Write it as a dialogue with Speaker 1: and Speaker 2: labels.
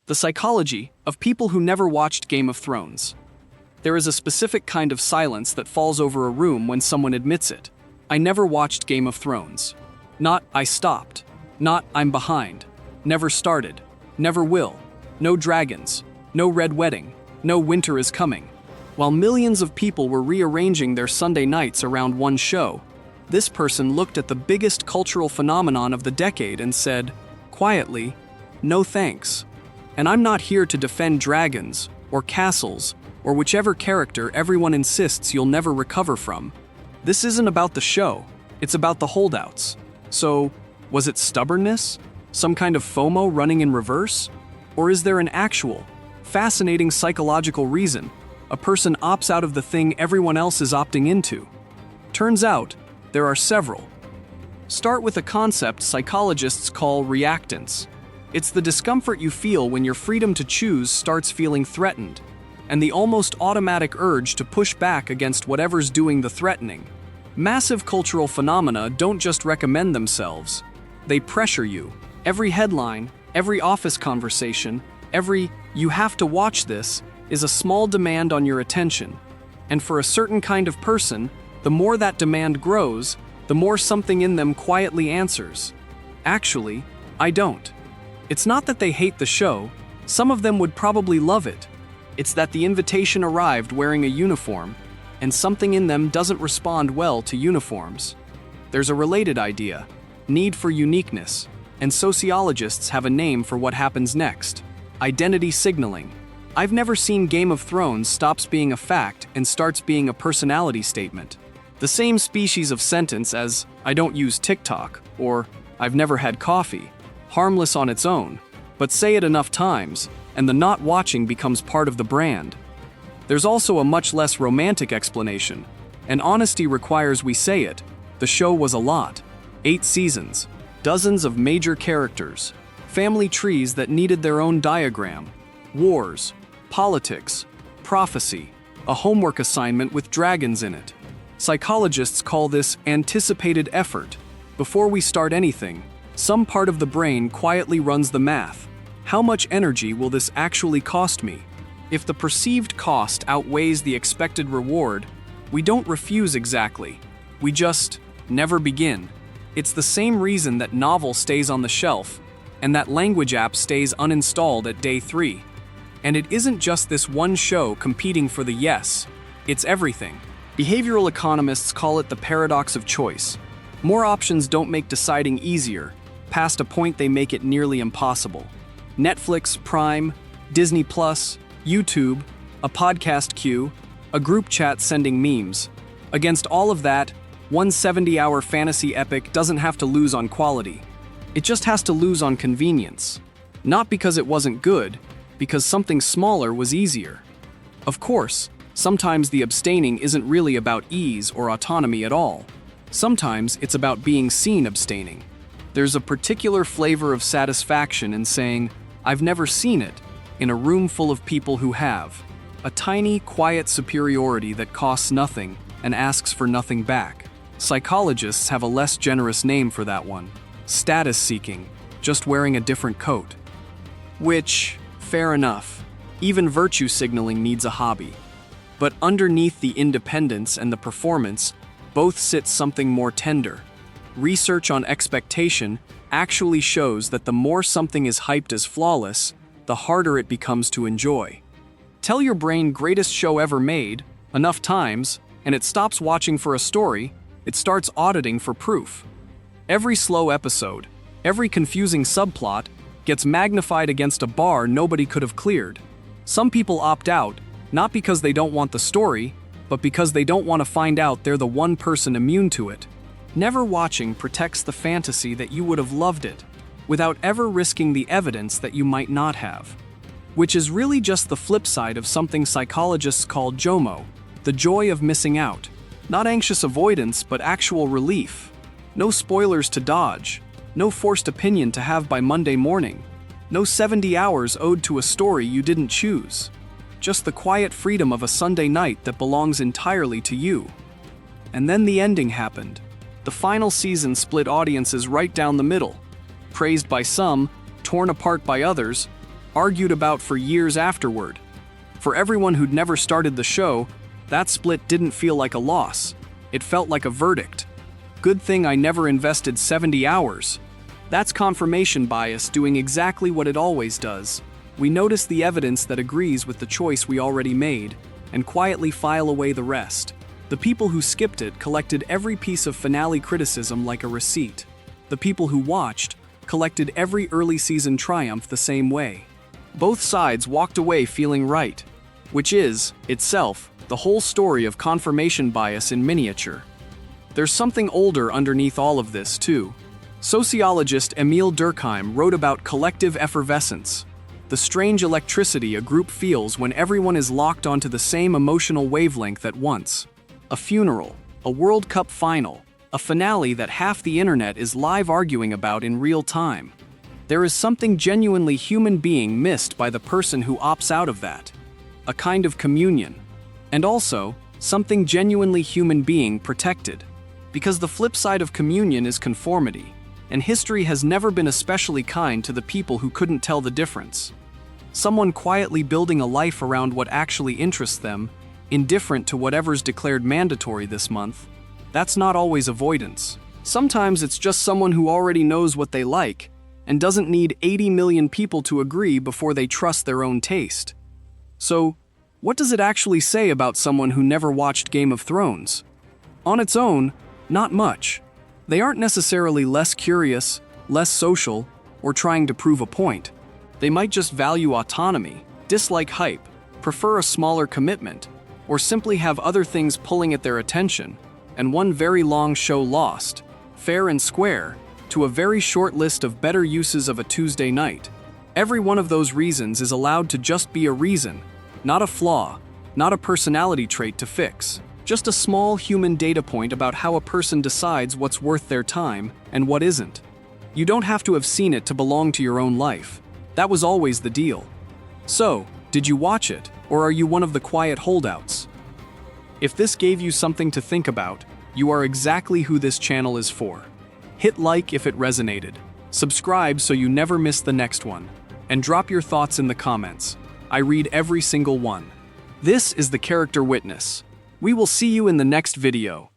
Speaker 1: The psychology of people who never watched Game of Thrones. There is a specific kind of silence that falls over a room when someone admits it. I never watched Game of Thrones. Not, I stopped. Not, I'm behind. Never started. Never will. No dragons. No red wedding. No winter is coming. While millions of people were rearranging their Sunday nights around one show, this person looked at the biggest cultural phenomenon of the decade and said, quietly, no thanks. And I'm not here to defend dragons, or castles, or whichever character everyone insists you'll never recover from. This isn't about the show, it's about the holdouts. So, was it stubbornness? Some kind of FOMO running in reverse? Or is there an actual, fascinating psychological reason a person opts out of the thing everyone else is opting into? Turns out, there are several. Start with a concept psychologists call reactance. It's the discomfort you feel when your freedom to choose starts feeling threatened, and the almost automatic urge to push back against whatever's doing the threatening. Massive cultural phenomena don't just recommend themselves, they pressure you. Every headline, every office conversation, every "you have to watch this" is a small demand on your attention. And for a certain kind of person, the more that demand grows, the more something in them quietly answers. Actually, I don't. It's not that they hate the show, some of them would probably love it. It's that the invitation arrived wearing a uniform, and something in them doesn't respond well to uniforms. There's a related idea, need for uniqueness, and sociologists have a name for what happens next: identity signaling. I've never seen Game of Thrones stops being a fact and starts being a personality statement. The same species of sentence as, I don't use TikTok, or I've never had coffee. Harmless on its own, but say it enough times, and the not watching becomes part of the brand. There's also a much less romantic explanation, and honesty requires we say it. The show was a lot. 8 seasons, dozens of major characters, family trees that needed their own diagram, wars, politics, prophecy, a homework assignment with dragons in it. Psychologists call this anticipated effort. Before we start anything, some part of the brain quietly runs the math. How much energy will this actually cost me? If the perceived cost outweighs the expected reward, we don't refuse exactly. We just never begin. It's the same reason that novel stays on the shelf and that language app stays uninstalled at day 3. And it isn't just this one show competing for the yes, it's everything. Behavioral economists call it the paradox of choice. More options don't make deciding easier. Past a point they make it nearly impossible. Netflix, Prime, Disney+, YouTube, a podcast queue, a group chat sending memes. Against all of that, one 70-hour fantasy epic doesn't have to lose on quality. It just has to lose on convenience. Not because it wasn't good, because something smaller was easier. Of course, sometimes the abstaining isn't really about ease or autonomy at all. Sometimes it's about being seen abstaining. There's a particular flavor of satisfaction in saying, I've never seen it, in a room full of people who have. A tiny, quiet superiority that costs nothing and asks for nothing back. Psychologists have a less generous name for that one. Status seeking, just wearing a different coat. Which, fair enough. Even virtue signaling needs a hobby. But underneath the independence and the performance, both sit something more tender. Research on expectation actually shows that the more something is hyped as flawless, the harder it becomes to enjoy. Tell your brain greatest show ever made enough times, and it stops watching for a story, it starts auditing for proof. Every slow episode, every confusing subplot, gets magnified against a bar nobody could have cleared. Some people opt out, not because they don't want the story, but because they don't want to find out they're the one person immune to it. Never watching protects the fantasy that you would have loved it, without ever risking the evidence that you might not have. Which is really just the flip side of something psychologists call JOMO, the joy of missing out. Not anxious avoidance, but actual relief. No spoilers to dodge, no forced opinion to have by Monday morning, no 70 hours owed to a story you didn't choose. Just the quiet freedom of a Sunday night that belongs entirely to you. And then the ending happened. The final season split audiences right down the middle. Praised by some, torn apart by others, argued about for years afterward. For everyone who'd never started the show, that split didn't feel like a loss. It felt like a verdict. Good thing I never invested 70 hours. That's confirmation bias doing exactly what it always does. We notice the evidence that agrees with the choice we already made, and quietly file away the rest. The people who skipped it collected every piece of finale criticism like a receipt. The people who watched collected every early season triumph the same way. Both sides walked away feeling right, which is, itself, the whole story of confirmation bias in miniature. There's something older underneath all of this, too. Sociologist Emil Durkheim wrote about collective effervescence, the strange electricity a group feels when everyone is locked onto the same emotional wavelength at once. A funeral, a World Cup final, a finale that half the internet is live arguing about in real time. There is something genuinely human being missed by the person who opts out of that. A kind of communion. And also, something genuinely human being protected. Because the flip side of communion is conformity, and history has never been especially kind to the people who couldn't tell the difference. Someone quietly building a life around what actually interests them, indifferent to whatever's declared mandatory this month, that's not always avoidance. Sometimes it's just someone who already knows what they like, and doesn't need 80 million people to agree before they trust their own taste. So, what does it actually say about someone who never watched Game of Thrones? On its own, not much. They aren't necessarily less curious, less social, or trying to prove a point. They might just value autonomy, dislike hype, prefer a smaller commitment, or simply have other things pulling at their attention, and one very long show lost, fair and square, to a very short list of better uses of a Tuesday night. Every one of those reasons is allowed to just be a reason, not a flaw, not a personality trait to fix. Just a small human data point about how a person decides what's worth their time and what isn't. You don't have to have seen it to belong to your own life. That was always the deal. So, did you watch it, or are you one of the quiet holdouts? If this gave you something to think about, you are exactly who this channel is for. Hit like if it resonated, subscribe so you never miss the next one, and drop your thoughts in the comments. I read every single one. This is the Character Witness. We will see you in the next video.